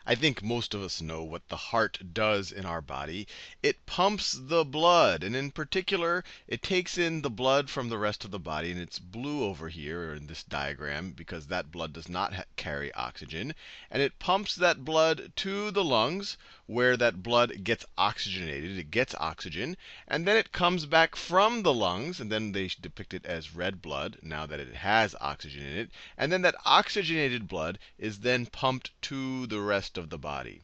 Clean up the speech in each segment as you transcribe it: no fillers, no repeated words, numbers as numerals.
I think most of us know what the heart does in our body. It pumps the blood, and in particular, it takes in the blood from the rest of the body, and it's blue over here in this diagram because that blood does not carry oxygen. And it pumps that blood to the lungs, where that blood gets oxygenated. It gets oxygen, and then it comes back from the lungs, and then they depict it as red blood now that it has oxygen in it. And then that oxygenated blood is then pumped to the rest of the body.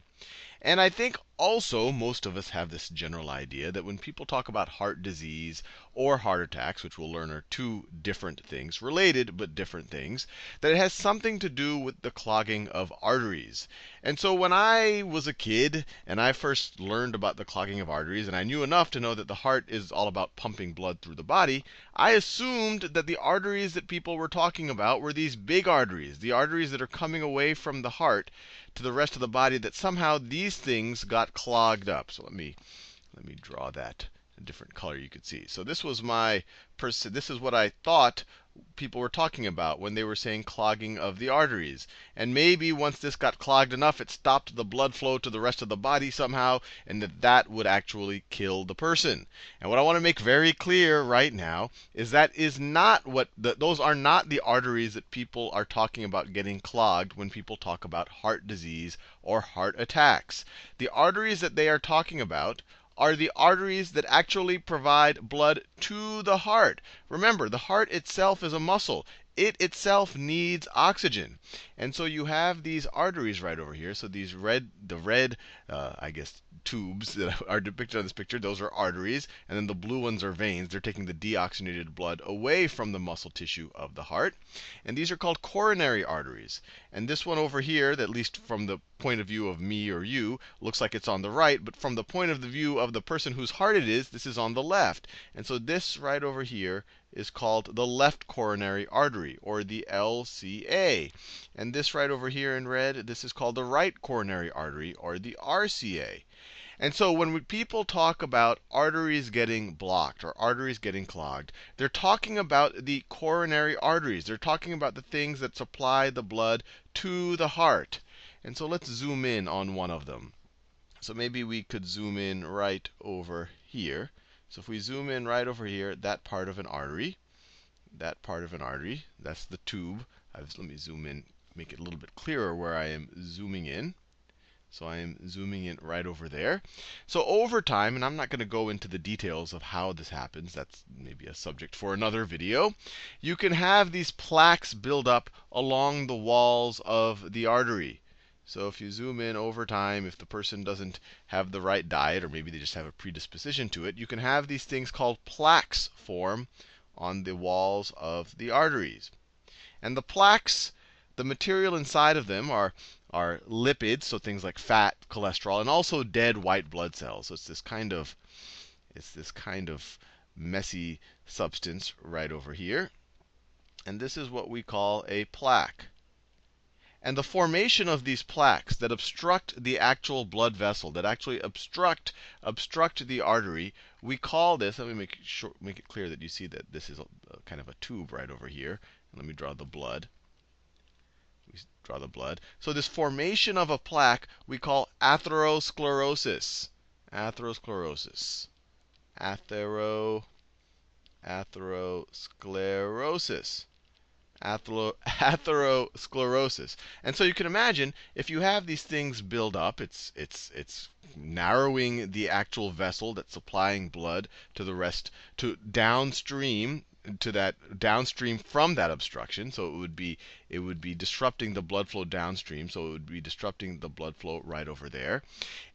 And I think also most of us have this general idea that when people talk about heart disease or heart attacks, which we'll learn are two different things, related but different things, that it has something to do with the clogging of arteries. And so when I was a kid and I first learned about the clogging of arteries, and I knew enough to know that the heart is all about pumping blood through the body, I assumed that the arteries that people were talking about were these big arteries, the arteries that are coming away from the heart to the rest of the body, that somehow these things got clogged up. So let me draw that a different color you could see. So this was this is what I thought people were talking about when they were saying clogging of the arteries. And maybe once this got clogged enough, it stopped the blood flow to the rest of the body somehow, and that would actually kill the person. And what I want to make very clear right now is that is not what those are not the arteries that people are talking about getting clogged when people talk about heart disease or heart attacks. The arteries that they are talking about are the arteries that actually provide blood to the heart. Remember, the heart itself is a muscle. It itself needs oxygen. And so you have these arteries right over here. So these red I guess, tubes that are depicted on this picture, those are arteries. And then the blue ones are veins. They're taking the deoxygenated blood away from the muscle tissue of the heart. And these are called coronary arteries. And this one over here, at least from the point of view of me or you, looks like it's on the right. But from the point of the view of the person whose heart it is, this is on the left. And so this right over here is called the left coronary artery, or the LCA. And this right over here in red, this is called the right coronary artery, or the RCA. And so when people talk about arteries getting blocked or arteries getting clogged, they're talking about the coronary arteries. They're talking about the things that supply the blood to the heart. And so let's zoom in on one of them. So maybe we could zoom in right over here. So if we zoom in right over here, that part of an artery, that's the tube. Let me zoom in, make it a little bit clearer where I am zooming in. So I am zooming in right over there. So over time, and I'm not going to go into the details of how this happens, that's maybe a subject for another video, you can have these plaques build up along the walls of the artery. So if you zoom in over time, if the person doesn't have the right diet, or maybe they just have a predisposition to it, you can have these things called plaques form on the walls of the arteries. And the plaques, the material inside of them are lipids, so things like fat, cholesterol, and also dead white blood cells. So it's this kind of messy substance right over here. And this is what we call a plaque. And the formation of these plaques that obstruct the actual blood vessel, that actually obstruct the artery, we call this, let me make it clear that you see that this is a kind of a tube right over here. And let me draw the blood. So this formation of a plaque we call atherosclerosis. Atherosclerosis. Atherosclerosis. And so you can imagine if you have these things build up, it's narrowing the actual vessel that's supplying blood to the rest, to downstream from that obstruction. So it would be disrupting the blood flow downstream. So it would be disrupting the blood flow right over there.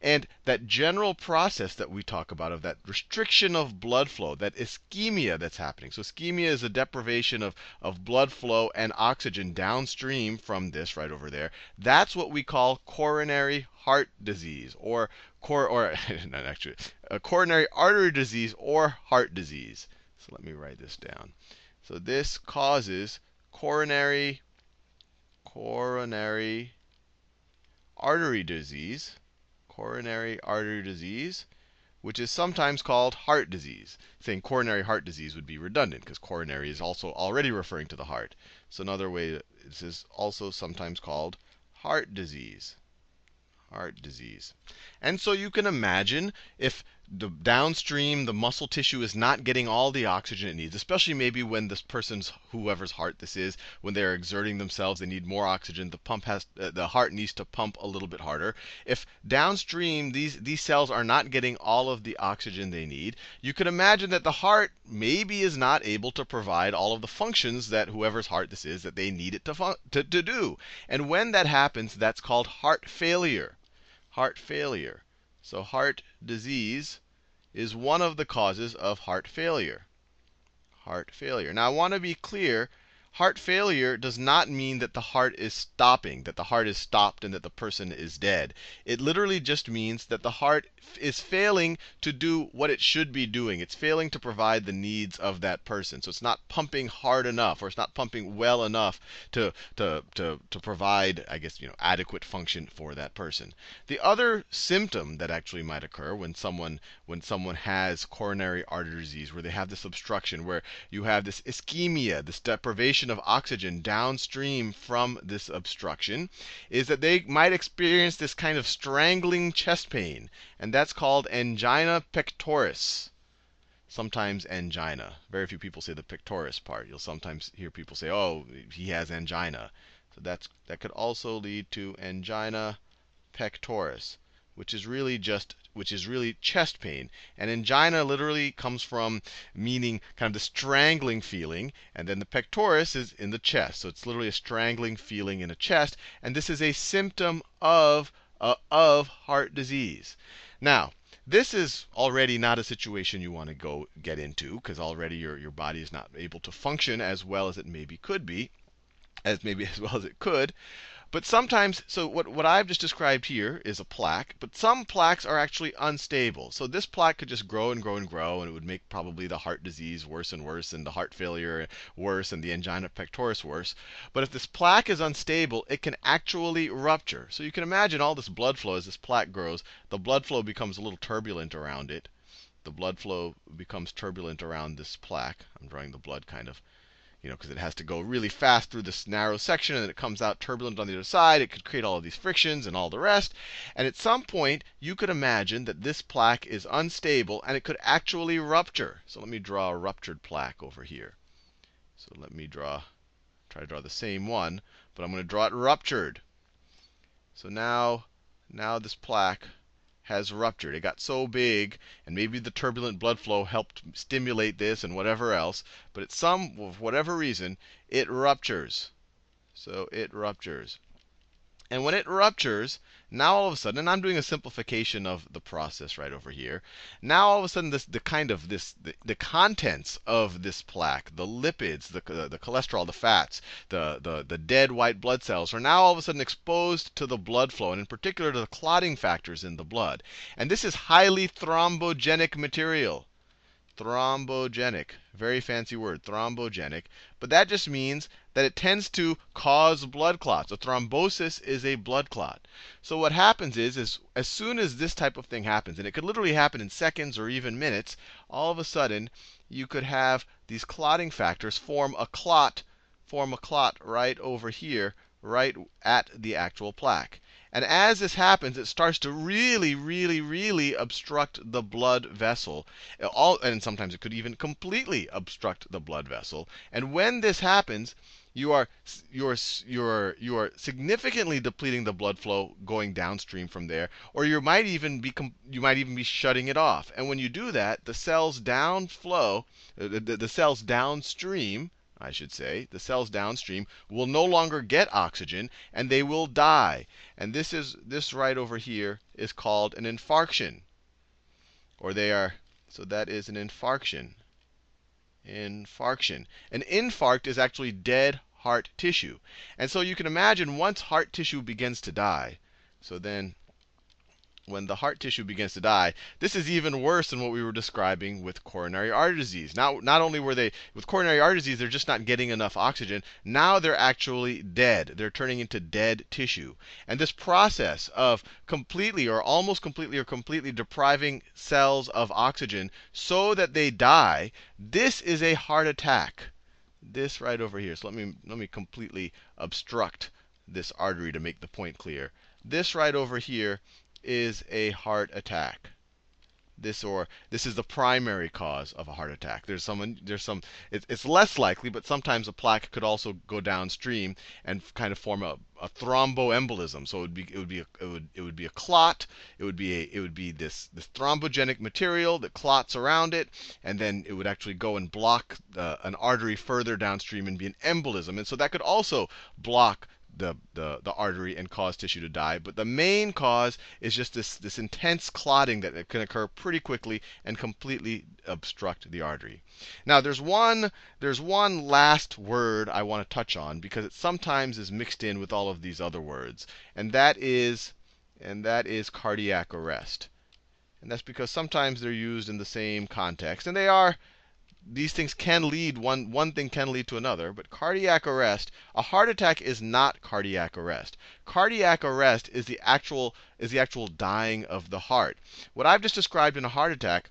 And that general process that we talk about of that restriction of blood flow, that ischemia that's happening. So ischemia is a deprivation of blood flow and oxygen downstream from this right over there. That's what we call coronary heart disease, or not actually, coronary artery disease or heart disease. So let me write this down. So this causes coronary artery disease, which is sometimes called heart disease. Saying coronary heart disease would be redundant because coronary is also already referring to the heart. So another way, this is also sometimes called heart disease. Heart disease. And so you can imagine if the downstream, the muscle tissue is not getting all the oxygen it needs, especially maybe when this person's, whoever's heart this is, when they're exerting themselves, they need more oxygen. The heart needs to pump a little bit harder. If downstream these cells are not getting all of the oxygen they need, you can imagine that the heart maybe is not able to provide all of the functions that whoever's heart this is that they need it to do. And when that happens, that's called heart failure. Heart failure. So heart disease is one of the causes of heart failure. Heart failure. Now I want to be clear, heart failure does not mean that the heart is stopping, that the heart is stopped and that the person is dead. It literally just means that the heart is failing to do what it should be doing. It's failing to provide the needs of that person. So it's not pumping hard enough, or it's not pumping well enough to provide, I guess, adequate function for that person. The other symptom that actually might occur when someone has coronary artery disease, where they have this obstruction, where you have this ischemia, this deprivation of oxygen downstream from this obstruction, is that they might experience this kind of strangling chest pain, and that's called angina pectoris. Sometimes angina. Very few people say the pectoris part. You'll sometimes hear people say, "Oh, he has angina." So that could also lead to angina pectoris, which is really chest pain. And angina literally comes from meaning kind of the strangling feeling, and then the pectoris is in the chest. So it's literally a strangling feeling in the chest, and this is a symptom of heart disease. Now, this is already not a situation you want to go get into, because already your body is not able to function as well as it maybe could be, as well as it could. But sometimes, so what I've just described here is a plaque, but some plaques are actually unstable. So this plaque could just grow and grow and grow, and it would make probably the heart disease worse and worse, and the heart failure worse, and the angina pectoris worse. But if this plaque is unstable, it can actually rupture. So you can imagine all this blood flow as this plaque grows. The blood flow becomes a little turbulent around it. The blood flow becomes turbulent around this plaque. I'm drawing the blood kind of, because it has to go really fast through this narrow section, and then it comes out turbulent on the other side. It could create all of these frictions and all the rest. And at some point, you could imagine that this plaque is unstable, and it could actually rupture. So let me draw a ruptured plaque over here. So let me try to draw the same one, but I'm going to draw it ruptured. So now this plaque has ruptured. It got so big, and maybe the turbulent blood flow helped stimulate this and whatever else, but for whatever reason, it ruptures. So it ruptures. And when it ruptures, now all of a sudden, and I'm doing a simplification of the process right over here. Now all of a sudden, the contents of this plaque, the lipids, the cholesterol, the fats, the dead white blood cells, are now all of a sudden exposed to the blood flow, and in particular to the clotting factors in the blood. And this is highly thrombogenic material. Thrombogenic. Very fancy word, thrombogenic. But that just means that it tends to cause blood clots. A thrombosis is a blood clot. So what happens is as soon as this type of thing happens, and it could literally happen in seconds or even minutes, all of a sudden you could have these clotting factors form a clot right over here, right at the actual plaque. And as this happens, it starts to really, really, really obstruct the blood vessel. And sometimes it could even completely obstruct the blood vessel. And when this happens, you are significantly depleting the blood flow going downstream from there, or you might even be shutting it off. And when you do that, the cells downflow, the cells downstream, I should say, the cells downstream will no longer get oxygen, and they will die. And this right over here is called an infarction. So that is an infarction. Infarction. An infarct is actually dead heart tissue. And so you can imagine once heart tissue begins to die, so then when the heart tissue begins to die, this is even worse than what we were describing with coronary artery disease. Now, not only were they, with coronary artery disease, they're just not getting enough oxygen. Now they're actually dead. They're turning into dead tissue. And this process of completely or almost completely or completely depriving cells of oxygen so that they die, this is a heart attack. This right over here. So let me completely obstruct this artery to make the point clear. this right over here is a heart attack. This is the primary cause of a heart attack. It's less likely, but sometimes a plaque could also go downstream and kind of form a thromboembolism. So it would be a clot. It would be this thrombogenic material that clots around it, and then it would actually go and block an artery further downstream and be an embolism. And so that could also block the artery and cause tissue to die. But the main cause is just this intense clotting that can occur pretty quickly and completely obstruct the artery. Now there's one last word I want to touch on because it sometimes is mixed in with all of these other words, and that is cardiac arrest. And that's because sometimes they're used in the same context, and these things can lead, one thing can lead to another, but cardiac arrest, a heart attack is not cardiac arrest. Cardiac arrest is the actual dying of the heart. What I've just described in a heart attack,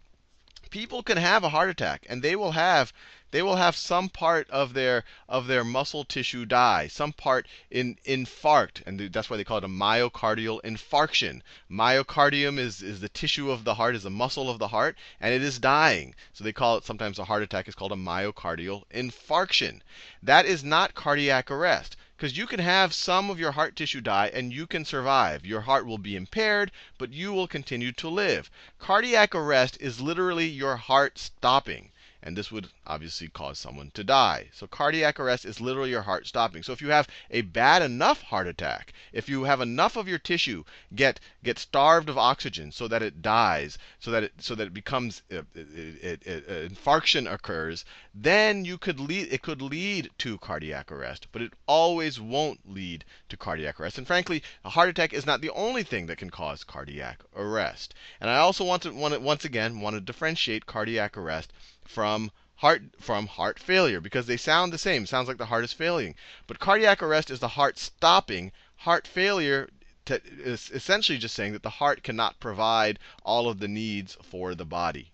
people can have a heart attack and they will have some part of their muscle tissue die, some part infarct, and that's why they call it a myocardial infarction. Myocardium is the tissue of the heart, is the muscle of the heart, and it is dying. So they call it, sometimes a heart attack is called a myocardial infarction. That is not cardiac arrest. Because you can have some of your heart tissue die and you can survive. Your heart will be impaired, but you will continue to live. Cardiac arrest is literally your heart stopping. And this would obviously cause someone to die. So cardiac arrest is literally your heart stopping. So if you have a bad enough heart attack, if you have enough of your tissue get starved of oxygen so that it dies, so that it becomes infarction occurs, then it could lead to cardiac arrest. But it always won't lead to cardiac arrest. And frankly, a heart attack is not the only thing that can cause cardiac arrest. And I also want to differentiate cardiac arrest from heart failure, because they sound the same. It sounds like the heart is failing. But cardiac arrest is the heart stopping. Heart failure is essentially just saying that the heart cannot provide all of the needs for the body.